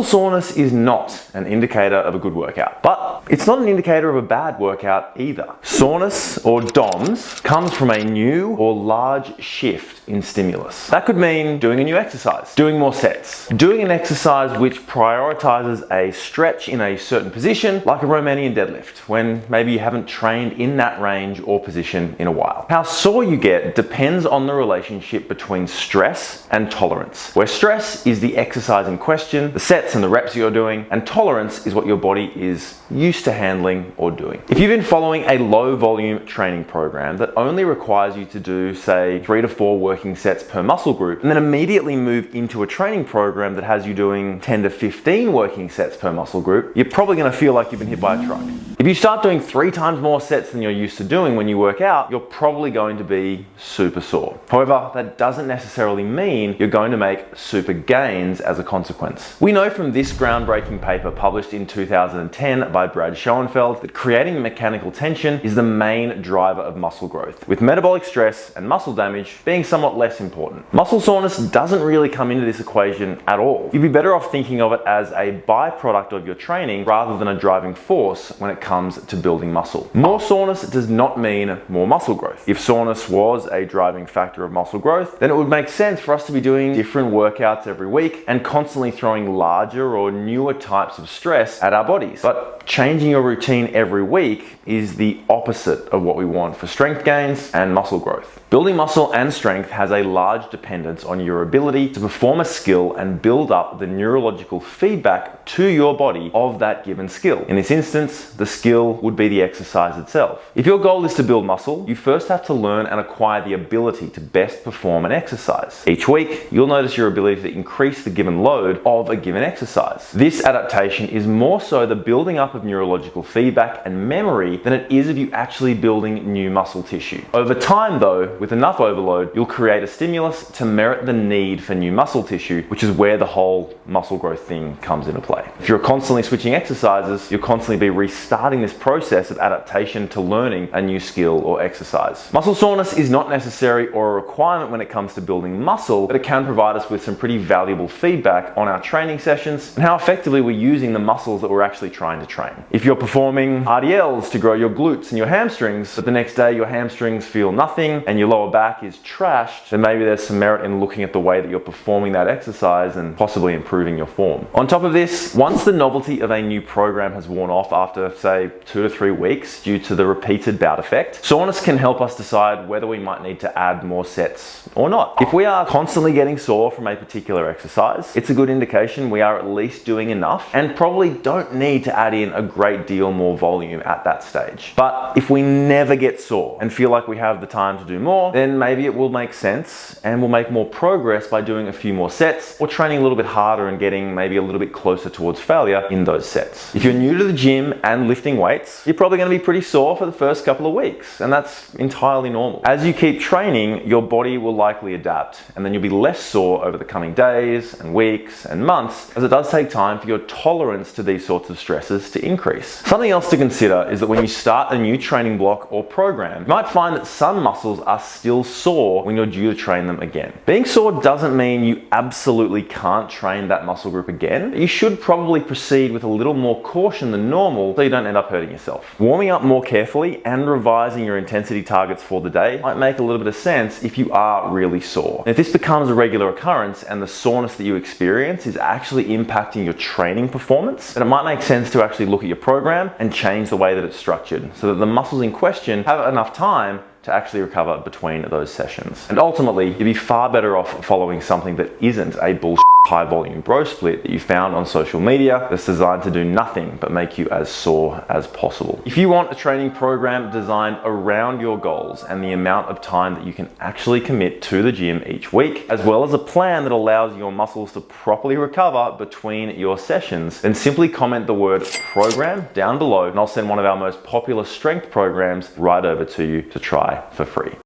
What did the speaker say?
Muscle soreness is not an indicator of a good workout, but it's not an indicator of a bad workout either. Soreness, or DOMS, comes from a new or large shift in stimulus. That could mean doing a new exercise, doing more sets, doing an exercise which prioritizes a stretch in a certain position, like a Romanian deadlift, when maybe you haven't trained in that range or position in a while. How sore you get depends on the relationship between stress and tolerance, where stress is the exercise in question, the sets and the reps you're doing, and tolerance is what your body is used to handling or doing. If you've been following a low volume training program that only requires you to do, say, 3 to 4 working sets per muscle group, and then immediately move into a training program that has you doing 10 to 15 working sets per muscle group, you're probably going to feel like you've been hit by a truck. If you start doing 3 times more sets than you're used to doing when you work out, you're probably going to be super sore. However, that doesn't necessarily mean you're going to make super gains as a consequence. We know from this groundbreaking paper published in 2010 by Brad Schoenfeld that creating mechanical tension is the main driver of muscle growth, with metabolic stress and muscle damage being somewhat less important. Muscle soreness doesn't really come into this equation at all. You'd be better off thinking of it as a byproduct of your training rather than a driving force when it comes to building muscle. More soreness does not mean more muscle growth. If soreness was a driving factor of muscle growth, then it would make sense for us to be doing different workouts every week and constantly throwing larger or newer types of stress at our bodies. But changing your routine every week is the opposite of what we want for strength gains and muscle growth. Building muscle and strength has a large dependence on your ability to perform a skill and build up the neurological feedback to your body of that given skill. In this instance, the skill would be the exercise itself. If your goal is to build muscle, you first have to learn and acquire the ability to best perform an exercise. Each week, you'll notice your ability to increase the given load of a given exercise. This adaptation is more so the building up of neurological feedback and memory than it is of you actually building new muscle tissue. Over time though, with enough overload, you'll create a stimulus to merit the need for new muscle tissue, which is where the whole muscle growth thing comes into play. If you're constantly switching exercises, you'll constantly be restarting this process of adaptation to learning a new skill or exercise. Muscle soreness is not necessary or a requirement when it comes to building muscle, but it can provide us with some pretty valuable feedback on our training sessions and how effectively we're using the muscles that we're actually trying to train. If you're performing RDLs to grow your glutes and your hamstrings, but the next day your hamstrings feel nothing and your lower back is trashed, then maybe there's some merit in looking at the way that you're performing that exercise and possibly improving your form. On top of this, once the novelty of a new program has worn off after, say, 2 to 3 weeks due to the repeated bout effect, soreness can help us decide whether we might need to add more sets or not. If we are constantly getting sore from a particular exercise, it's a good indication we are at least doing enough and probably don't need to add in a great deal more volume at that stage. But if we never get sore and feel like we have the time to do more, then maybe it will make sense and we'll make more progress by doing a few more sets or training a little bit harder and getting maybe a little bit closer towards failure in those sets. If you're new to the gym and lifting weights, you're probably going to be pretty sore for the first couple of weeks, and that's entirely normal. As you keep training, your body will likely adapt, and then you'll be less sore over the coming days and weeks and months, as it does take time for your tolerance to these sorts of stresses to increase. Something else to consider is that when you start a new training block or program, you might find that some muscles are still sore when you're due to train them again. Being sore doesn't mean you absolutely can't train that muscle group again. You should probably proceed with a little more caution than normal so you don't end up hurting yourself. Warming up more carefully and revising your intensity targets for the day might make a little bit of sense if you are really sore. And if this becomes a regular occurrence and the soreness that you experience is actually impacting your training performance, then it might make sense to actually look at your program and change the way that it's structured so that the muscles in question have enough time to actually recover between those sessions. And ultimately, you'd be far better off following something that isn't a bullshit high volume bro split that you found on social media that's designed to do nothing but make you as sore as possible. If you want a training program designed around your goals and the amount of time that you can actually commit to the gym each week, as well as a plan that allows your muscles to properly recover between your sessions, then simply comment the word program down below and I'll send one of our most popular strength programs right over to you to try for free.